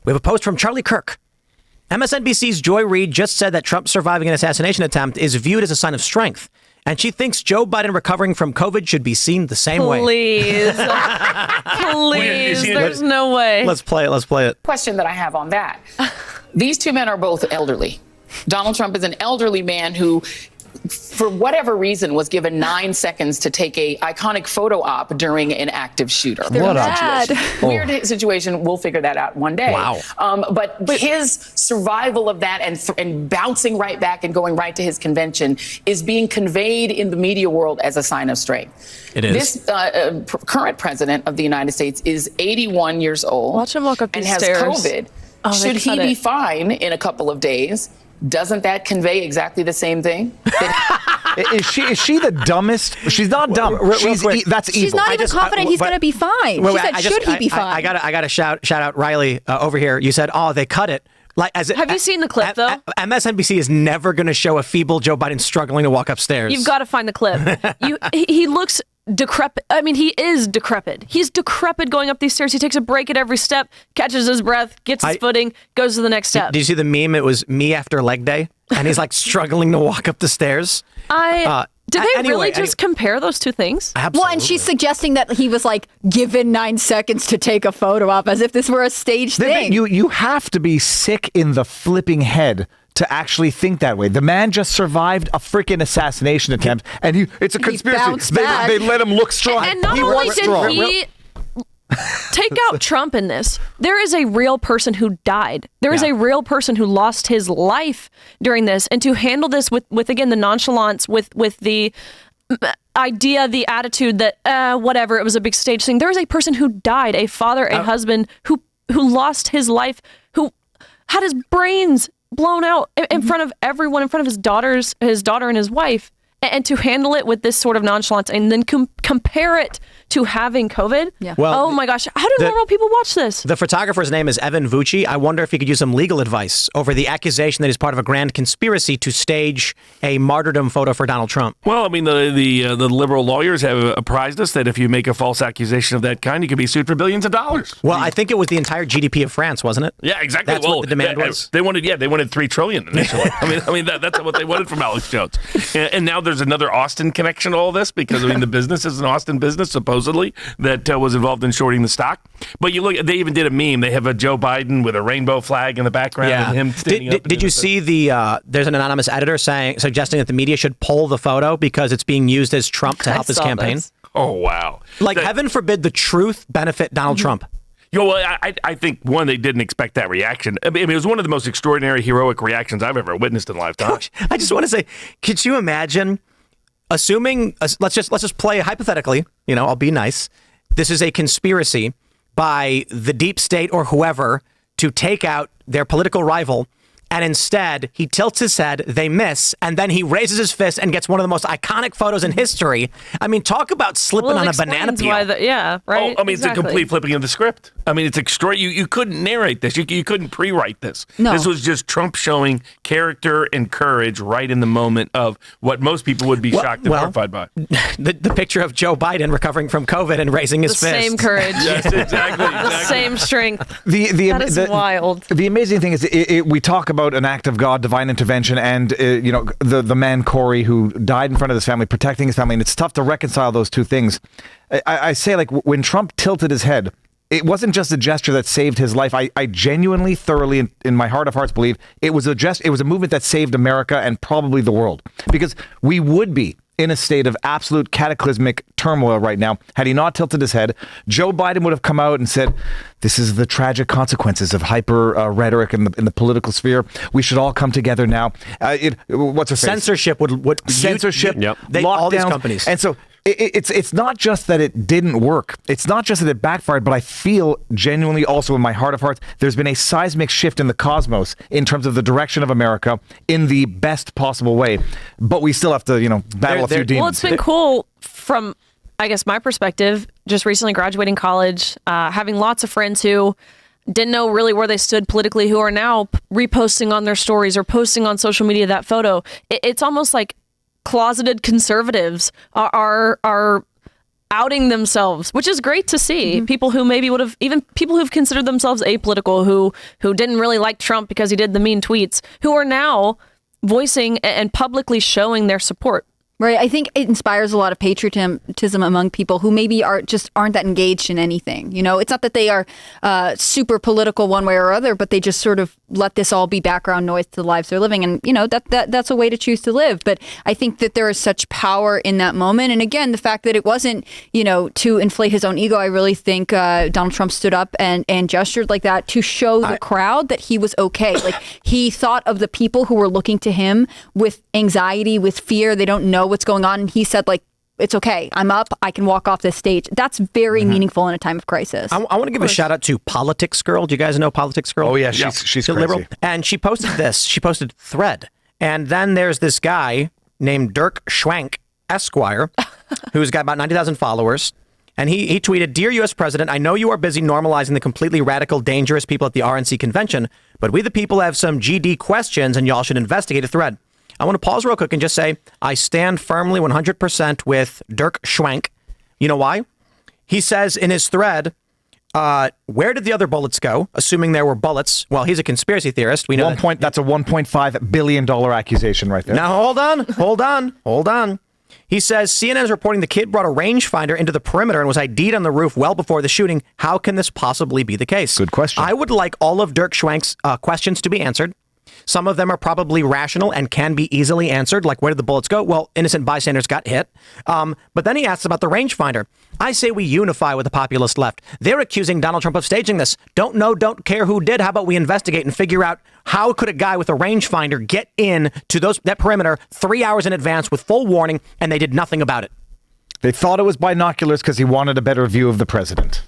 We have a post from Charlie Kirk. MSNBC's Joy Reid just said that Trump surviving an assassination attempt is viewed as a sign of strength. And she thinks Joe Biden recovering from COVID should be seen the same way. Please. There's no way. Let's play it. Question that I have on that. These two men are both elderly. Donald Trump is an elderly man who, for whatever reason, was given 9 seconds to take a iconic photo op during an active shooter. Weird situation. We'll figure that out one day. Wow. But his survival of that and bouncing right back and going right to his convention is being conveyed in the media world as a sign of strength. It is. This current president of the United States is 81 years old. Watch him walk up and these has stairs. COVID. Should he be fine in a couple of days? Doesn't that convey exactly the same thing? Is she the dumbest? She's not dumb. That's evil. She's not even confident he's going to be fine. She said, should he be fine? I gotta shout out Riley over here. You said, they cut it. Have you seen the clip, though? MSNBC is never going to show a feeble Joe Biden struggling to walk upstairs. You've got to find the clip. He looks decrepit. I mean, he is decrepit. He's decrepit going up these stairs. He takes a break at every step, catches his breath, gets his footing, goes to the next step. Did you see the meme? It was me after leg day, and he's like struggling to walk up the stairs. Did they really just compare those two things? Absolutely. Well, and she's suggesting that he was like given 9 seconds to take a photo op as if this were a staged thing. You have to be sick in the flipping head to actually think that way. The man just survived a freaking assassination attempt, and it's a conspiracy. They let him look strong. And not only did he take out Trump in this, there is a real person who died. There is a real person who lost his life during this. And to handle this with again, the nonchalance, with the idea, the attitude that, whatever, it was a big stage thing. There is a person who died, a father, a husband, who lost his life, who had his brains blown out in front of everyone, in front of his daughter and his wife. And to handle it with this sort of nonchalance and then compare it to having COVID. Yeah. Well, oh my gosh. How do normal people watch this? The photographer's name is Evan Vucci. I wonder if he could use some legal advice over the accusation that he's part of a grand conspiracy to stage a martyrdom photo for Donald Trump. Well, I mean, the liberal lawyers have apprised us that if you make a false accusation of that kind, you could be sued for billions of dollars. Well, I think it was the entire GDP of France, wasn't it? Yeah, exactly. That's what the demand was. They wanted $3 trillion initially. I mean that's what they wanted from Alex Jones. And now there's another Austin connection to all this because the business is an Austin business supposedly that was involved in shorting the stock. But you look, they even did a meme. They have a Joe Biden with a rainbow flag in the background and him standing up. Did you see there's an anonymous editor suggesting that the media should pull the photo because it's being used as Trump to help his campaign? Oh, wow. Heaven forbid the truth benefit Donald Trump. I think, one, they didn't expect that reaction. I mean, it was one of the most extraordinary, heroic reactions I've ever witnessed in a lifetime. Gosh, I just want to say, could you imagine, assuming, let's just play hypothetically, I'll be nice. This is a conspiracy by the deep state or whoever to take out their political rival. And instead, he tilts his head, they miss, and then he raises his fist and gets one of the most iconic photos in history. I mean, talk about slipping on a banana peel. Right? It's a complete flipping of the script. I mean, it's extraordinary. You couldn't narrate this. You couldn't pre-write this. No. This was just Trump showing character and courage right in the moment of what most people would be shocked and horrified by. The picture of Joe Biden recovering from COVID and raising his fist. The same courage. Yes, exactly. The same strength. That is wild. The amazing thing is we talk about an act of God, divine intervention, and the man Corey who died in front of his family, protecting his family, and it's tough to reconcile those two things. I say, when Trump tilted his head, it wasn't just a gesture that saved his life. I genuinely, thoroughly, in my heart of hearts, believe it was a movement that saved America and probably the world, because we would be in a state of absolute cataclysmic turmoil right now. Had he not tilted his head, Joe Biden would have come out and said, this is the tragic consequences of hyper rhetoric in the political sphere. We should all come together now. What's her face? Censorship would censorship, lockdowns, all these companies. And so it's not just that it didn't work. It's not just that it backfired, but I feel genuinely also in my heart of hearts, there's been a seismic shift in the cosmos in terms of the direction of America in the best possible way. But we still have to, battle a few demons. Well, it's been cool from, I guess, my perspective, just recently graduating college, having lots of friends who didn't know really where they stood politically, who are now reposting on their stories or posting on social media that photo. It's almost like closeted conservatives are outing themselves, which is great to see. People who maybe would have, even people who've considered themselves apolitical, who didn't really like Trump because he did the mean tweets, who are now voicing and publicly showing their support. Right. I think it inspires a lot of patriotism among people who maybe aren't that engaged in anything. You know, it's not that they are super political one way or other, but they just sort of let this all be background noise to the lives they're living. And, you know, that's a way to choose to live. But I think that there is such power in that moment. And again, the fact that it wasn't, you know, to inflate his own ego, I really think Donald Trump stood up and gestured like that to show the crowd that he was okay. Like, he thought of the people who were looking to him with anxiety, with fear. They don't know what's going on, and he said, like, it's okay, I'm up, I can walk off this stage. That's very meaningful in a time of crisis. I want to give a shout out to Politics Girl. Do you guys know Politics Girl? Oh yeah, she's crazy. Liberal, and she posted this. She posted Thread, and then there's this guy named Dirk Schwank Esquire, who's got about 90,000 followers. And he tweeted, "Dear U.S. President, I know you are busy normalizing the completely radical, dangerous people at the RNC convention, but we the people have some GD questions, and y'all should investigate a thread." I want to pause real quick and just say, I stand firmly 100% with Dirk Schwank. You know why? He says in his thread, where did the other bullets go? Assuming there were bullets. Well, he's a conspiracy theorist. We know that's a $1.5 billion accusation right there. Now, hold on. He says, CNN is reporting the kid brought a rangefinder into the perimeter and was ID'd on the roof well before the shooting. How can this possibly be the case? Good question. I would like all of Dirk Schwank's questions to be answered. Some of them are probably rational and can be easily answered, like where did the bullets go? Well, innocent bystanders got hit. But then he asks about the rangefinder. I say we unify with the populist left. They're accusing Donald Trump of staging this. Don't know, don't care who did. How about we investigate and figure out how could a guy with a rangefinder get in to that perimeter 3 hours in advance with full warning, and they did nothing about it. They thought it was binoculars because he wanted a better view of the president.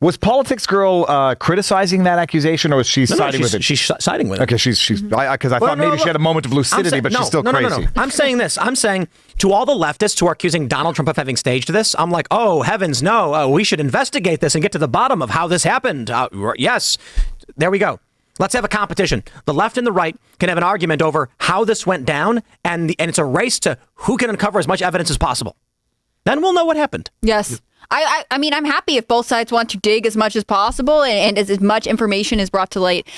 Was Politics Girl criticizing that accusation, or was she siding with it? She's siding with it. Okay, because I thought maybe she had a moment of lucidity, but she's still crazy. No. I'm saying this. I'm saying to all the leftists who are accusing Donald Trump of having staged this, I'm like, oh, heavens, no. We should investigate this and get to the bottom of how this happened. Yes. There we go. Let's have a competition. The left and the right can have an argument over how this went down, and it's a race to who can uncover as much evidence as possible. Then we'll know what happened. Yes. I mean, I'm happy if both sides want to dig as much as possible and as much information is brought to light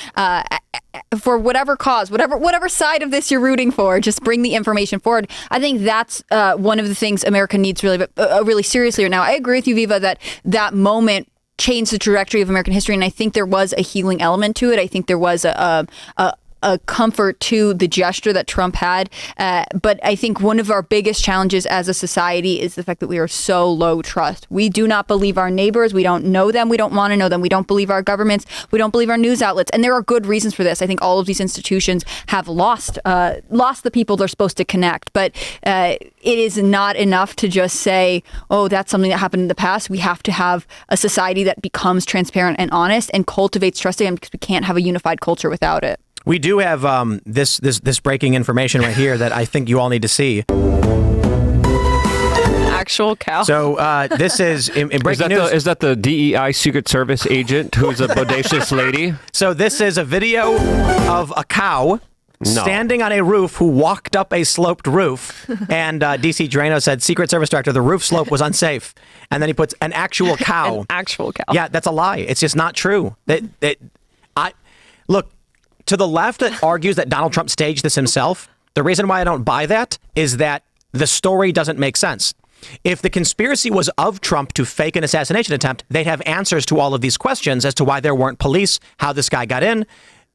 for whatever cause, whatever side of this you're rooting for. Just bring the information forward. I think that's one of the things America needs really seriously right now. I agree with you, Viva, that moment changed the trajectory of American history, and I think there was a healing element to it. I think there was a comfort to the gesture that Trump had. But I think one of our biggest challenges as a society is the fact that we are so low trust. We do not believe our neighbors. We don't know them. We don't want to know them. We don't believe our governments. We don't believe our news outlets. And there are good reasons for this. I think all of these institutions have lost the people they're supposed to connect. But it is not enough to just say, oh, that's something that happened in the past. We have to have a society that becomes transparent and honest and cultivates trust again, because we can't have a unified culture without it. We do have this breaking information right here that I think you all need to see. Actual cow. So this is in breaking news. Is that the DEI Secret Service agent who's a bodacious lady? So this is a video of a cow standing on a roof who walked up a sloped roof. And DC Drano said, Secret Service Director, the roof slope was unsafe. And then he puts an actual cow. An actual cow. Yeah, that's a lie. It's just not true. Look. To the left that argues that Donald Trump staged this himself, the reason why I don't buy that is that the story doesn't make sense. If the conspiracy was of Trump to fake an assassination attempt, they'd have answers to all of these questions as to why there weren't police, how this guy got in.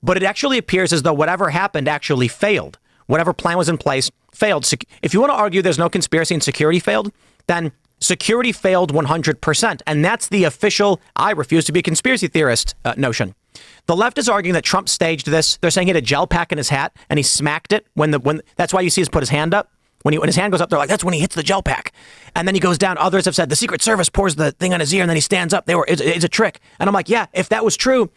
But it actually appears as though whatever happened actually failed. Whatever plan was in place failed. If you want to argue there's no conspiracy and security failed, then security failed 100%. And that's the official, I refuse to be a conspiracy theorist notion. The left is arguing that Trump staged this. They're saying he had a gel pack in his hat and he smacked it when that's why you see us put his hand up. When his hand goes up, they're like, that's when he hits the gel pack. And then he goes down. Others have said the Secret Service pours the thing on his ear and then he stands up. It's a trick. And I'm like, yeah, if that was true,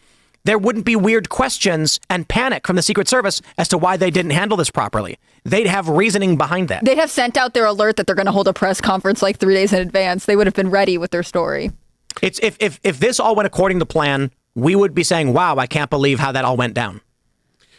there wouldn't be weird questions and panic from the Secret Service as to why they didn't handle this properly. They'd have reasoning behind that. They'd have sent out their alert that they're going to hold a press conference like 3 days in advance. They would have been ready with their story. It's if this all went according to plan, we would be saying, wow, I can't believe how that all went down.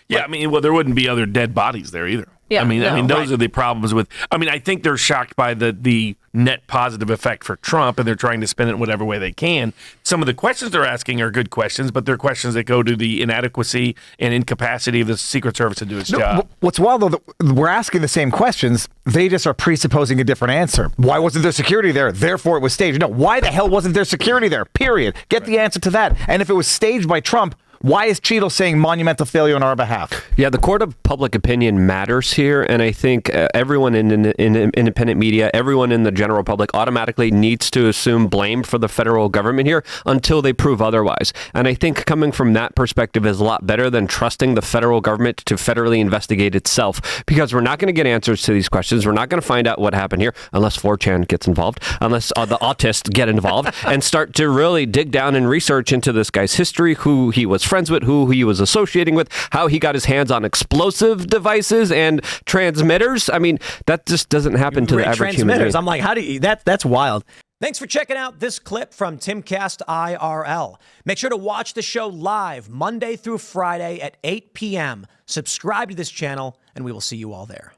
Yeah, I mean, well, there wouldn't be other dead bodies there either. Yeah, I mean, those are the problems with. I mean, I think they're shocked by the net positive effect for Trump, and they're trying to spin it whatever way they can. Some of the questions they're asking are good questions, but they're questions that go to the inadequacy and incapacity of the Secret Service to do its job. What's wild, though, we're asking the same questions. They just are presupposing a different answer. Why wasn't there security there? Therefore, it was staged. No, why the hell wasn't there security there? Period. Get the answer to that. And if it was staged by Trump, why is Cheadle saying monumental failure on our behalf? Yeah, the court of public opinion matters here, and I think everyone in independent media, everyone in the general public automatically needs to assume blame for the federal government here until they prove otherwise. And I think coming from that perspective is a lot better than trusting the federal government to federally investigate itself, because we're not going to get answers to these questions. We're not going to find out what happened here unless 4chan gets involved, unless the autists get involved and start to really dig down and research into this guy's history, who he was friends with, who he was associating with, how he got his hands on explosive devices and transmitters. I mean, that just doesn't happen to the average human being. I'm like, how do you, that's wild. Thanks for checking out this clip from Timcast IRL. Make sure to watch the show live Monday through Friday at 8 p.m. Subscribe to this channel, and we will see you all there.